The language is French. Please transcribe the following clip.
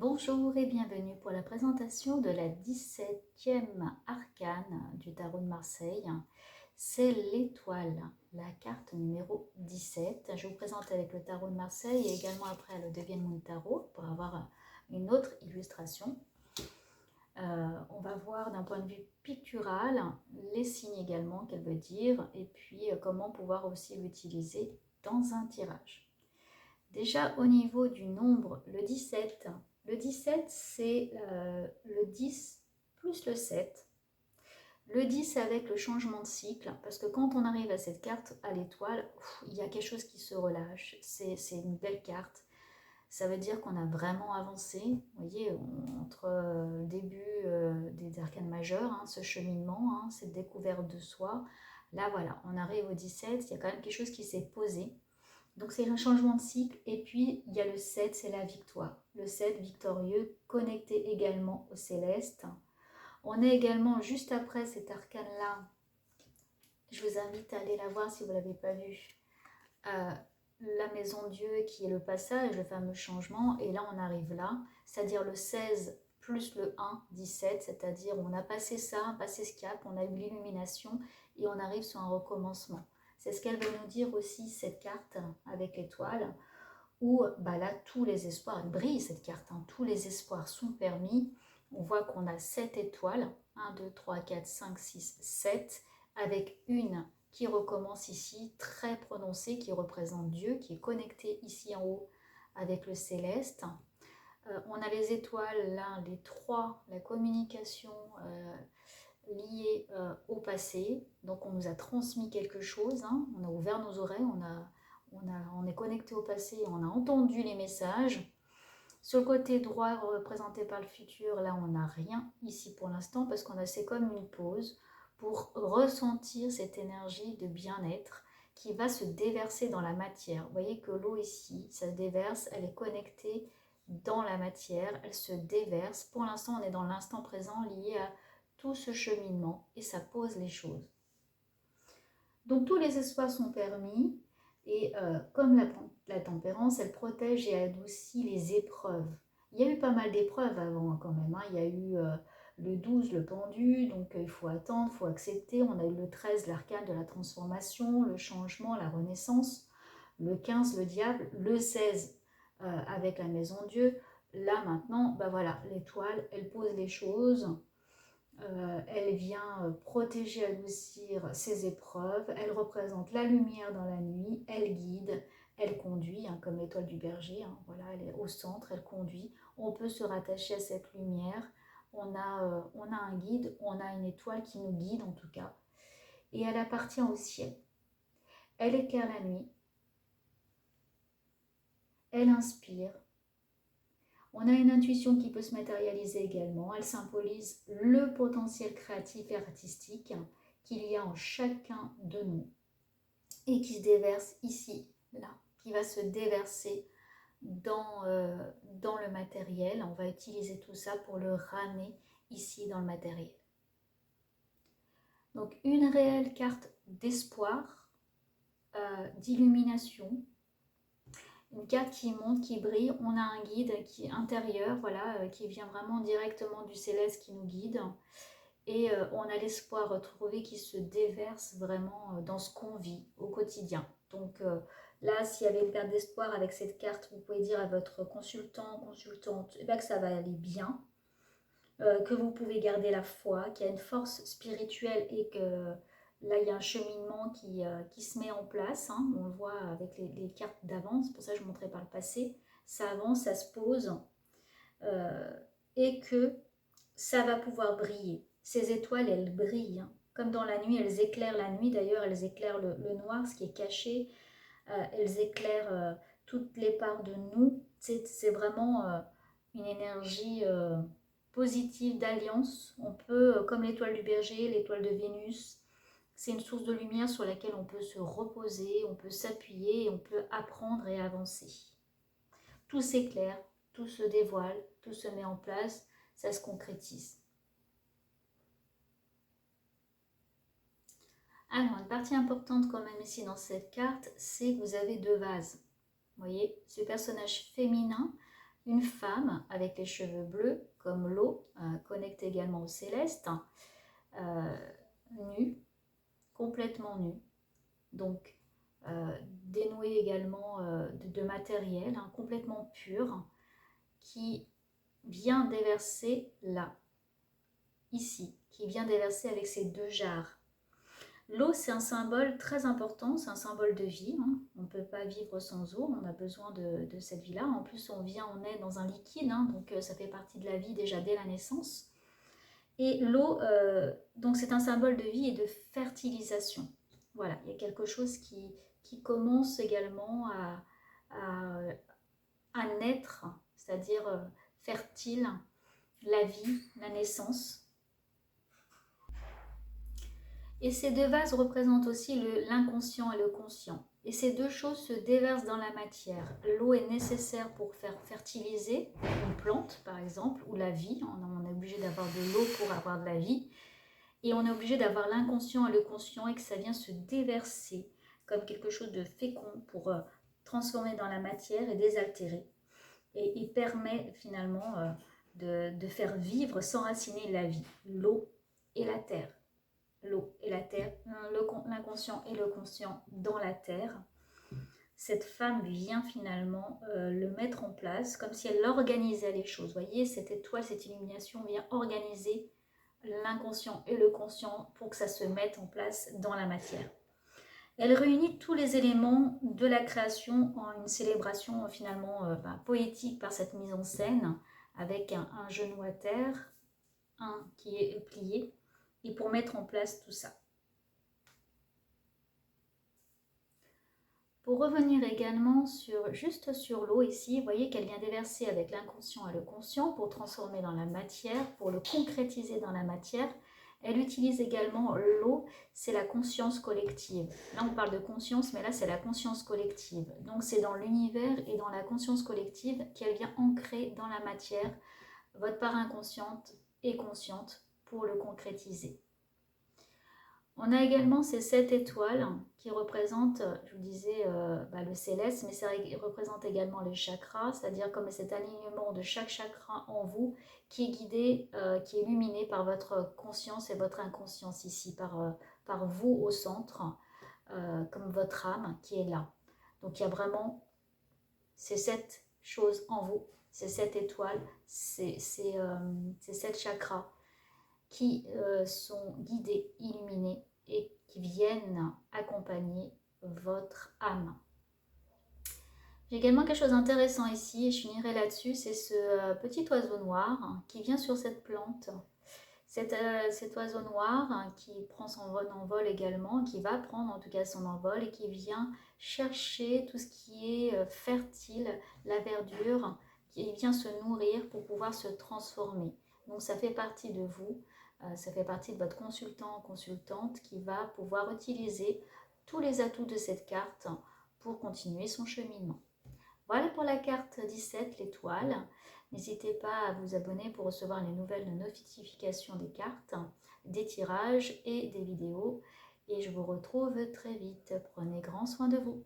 Bonjour et bienvenue pour la présentation de la 17e arcane du tarot de Marseille. C'est l'étoile, la carte numéro 17. Je vous présente avec le tarot de Marseille et également après le Devienne Moon Tarot pour avoir une autre illustration. On va voir d'un point de vue pictural les signes également qu'elle veut dire et puis comment pouvoir aussi l'utiliser dans un tirage. Déjà au niveau du nombre, le 17, c'est le 10 plus le 7. Le 10 avec le changement de cycle, parce que quand on arrive à cette carte à l'étoile, il y a quelque chose qui se relâche. C'est une belle carte. Ça veut dire qu'on a vraiment avancé, vous voyez, entre le début des arcanes majeures, ce cheminement, cette découverte de soi. Là, voilà, on arrive au 17, il y a quand même quelque chose qui s'est posé. Donc c'est un changement de cycle. Et puis il y a le 7, c'est la victoire. Le 7 victorieux, connecté également au céleste. On est également juste après cet arcane-là. Je vous invite à aller la voir si vous ne l'avez pas vue. La maison Dieu qui est le passage, le fameux changement. Et là on arrive là, c'est-à-dire le 16 plus le 1, 17. C'est-à-dire on a passé ça, passé ce cap, on a eu l'illumination et on arrive sur un recommencement. C'est ce qu'elle veut nous dire aussi, cette carte avec l'étoile, où là, tous les espoirs, elle brille cette carte, tous les espoirs sont permis. On voit qu'on a 7 étoiles, 1, 2, 3, 4, 5, 6, 7, avec une qui recommence ici, très prononcée, qui représente Dieu, qui est connectée ici en haut avec le céleste. On a les étoiles, là, les trois, la communication, lié au passé. Donc on nous a transmis quelque chose, on a ouvert nos oreilles, on est connecté au passé, on a entendu les messages. Sur le côté droit représenté par le futur, là on n'a rien ici pour l'instant parce qu'on a c'est comme une pause pour ressentir cette énergie de bien-être qui va se déverser dans la matière. Vous voyez que l'eau ici, ça se déverse, elle est connectée dans la matière, elle se déverse. Pour l'instant on est dans l'instant présent lié à tout ce cheminement et ça pose les choses. Donc tous les espoirs sont permis et comme la tempérance, elle protège et adoucit les épreuves. Il y a eu pas mal d'épreuves avant quand même, Il y a eu le 12, le pendu, donc il faut attendre, il faut accepter. On a eu le 13, l'arcane de la transformation, le changement, la renaissance. Le 15, le diable. Le 16, avec la maison Dieu. Là maintenant, voilà, l'étoile, elle pose les choses. Elle vient protéger, adoucir ces épreuves. Elle représente la lumière dans la nuit. Elle guide, elle conduit, comme l'étoile du berger. Voilà, elle est au centre, elle conduit. On peut se rattacher à cette lumière. On a un guide, on a une étoile qui nous guide en tout cas. Et elle appartient au ciel. Elle éclaire la nuit. Elle inspire. On a une intuition qui peut se matérialiser également. Elle symbolise le potentiel créatif et artistique qu'il y a en chacun de nous et qui se déverse ici, là, qui va se déverser dans le matériel. On va utiliser tout ça pour le ramener ici dans le matériel. Donc une réelle carte d'espoir, d'illumination, une carte qui monte, qui brille. On a un guide qui est intérieur, voilà, qui vient vraiment directement du céleste qui nous guide. Et on a l'espoir retrouvé qui se déverse vraiment dans ce qu'on vit au quotidien. Donc là, s'il y avait une perte d'espoir avec cette carte, vous pouvez dire à votre consultant, consultante, que ça va aller bien, que vous pouvez garder la foi, qu'il y a une force spirituelle et que là, il y a un cheminement qui se met en place. On le voit avec les cartes d'avance. C'est pour ça que je montrais par le passé. Ça avance, ça se pose. Et que ça va pouvoir briller. Ces étoiles, elles brillent. Comme dans la nuit, elles éclairent la nuit. D'ailleurs, elles éclairent le noir, ce qui est caché. Elles éclairent toutes les parts de nous. C'est vraiment une énergie positive d'alliance. On peut, comme l'étoile du berger, l'étoile de Vénus, c'est une source de lumière sur laquelle on peut se reposer, on peut s'appuyer et on peut apprendre et avancer. Tout s'éclaire, tout se dévoile, tout se met en place, ça se concrétise. Alors, une partie importante quand même ici dans cette carte, c'est que vous avez deux vases. Vous voyez, ce personnage féminin, Une femme avec les cheveux bleus, comme l'eau, connectée également au céleste, nue, complètement nue. Donc, dénouée également de matériel, hein, complètement pur, qui vient déverser là, ici, qui vient déverser avec ces deux jarres. L'eau, c'est un symbole très important, c'est un symbole de vie. Hein. On ne peut pas vivre sans eau, on a besoin de cette vie-là. En plus, on est dans un liquide, hein, donc ça fait partie de la vie déjà dès la naissance. Et l'eau, donc c'est un symbole de vie et de fertilisation. Voilà, il y a quelque chose qui commence également à naître, c'est-à-dire fertile, la vie, la naissance. Et ces deux vases représentent aussi l'inconscient et le conscient. Et ces deux choses se déversent dans la matière. L'eau est nécessaire pour faire fertiliser une plante, par exemple, ou la vie. On est obligé d'avoir de l'eau pour avoir de la vie. Et on est obligé d'avoir l'inconscient et le conscient et que ça vient se déverser comme quelque chose de fécond pour transformer dans la matière et désaltérer. Et il permet finalement de faire vivre, s'enraciner la vie, l'eau et la terre. L'eau et la terre, l'inconscient et le conscient dans la terre. Cette femme vient finalement le mettre en place comme si elle organisait les choses. Vous voyez, cette étoile, cette illumination vient organiser l'inconscient et le conscient pour que ça se mette en place dans la matière. Elle réunit tous les éléments de la création en une célébration finalement poétique par cette mise en scène avec un genou à terre, un qui est plié, et pour mettre en place tout ça. Pour revenir également juste sur l'eau ici, vous voyez qu'elle vient déverser avec l'inconscient et le conscient pour transformer dans la matière, pour le concrétiser dans la matière. Elle utilise également l'eau, c'est la conscience collective. Là on parle de conscience, mais là c'est la conscience collective. Donc c'est dans l'univers et dans la conscience collective qu'elle vient ancrer dans la matière votre part inconsciente et consciente pour le concrétiser. On a également ces 7 étoiles qui représentent, je vous disais, le céleste, mais ça représente également les chakras, c'est-à-dire comme cet alignement de chaque chakra en vous qui est guidé, qui est illuminé par votre conscience et votre inconscience ici, par vous au centre, comme votre âme qui est là. Donc il y a vraiment ces 7 choses en vous, ces 7 étoiles, ces 7 chakras qui sont guidés, illuminés et qui viennent accompagner votre âme. J'ai également quelque chose d'intéressant ici et je finirai là-dessus, c'est ce petit oiseau noir qui vient sur cette plante. Cet oiseau noir qui prend son envol également, qui va prendre en tout cas son envol et qui vient chercher tout ce qui est fertile, la verdure, qui vient se nourrir pour pouvoir se transformer. Donc ça fait partie de vous, ça fait partie de votre consultant ou consultante qui va pouvoir utiliser tous les atouts de cette carte pour continuer son cheminement. Voilà pour la carte 17, l'étoile. N'hésitez pas à vous abonner pour recevoir les nouvelles notifications des cartes, des tirages et des vidéos. Et je vous retrouve très vite. Prenez grand soin de vous.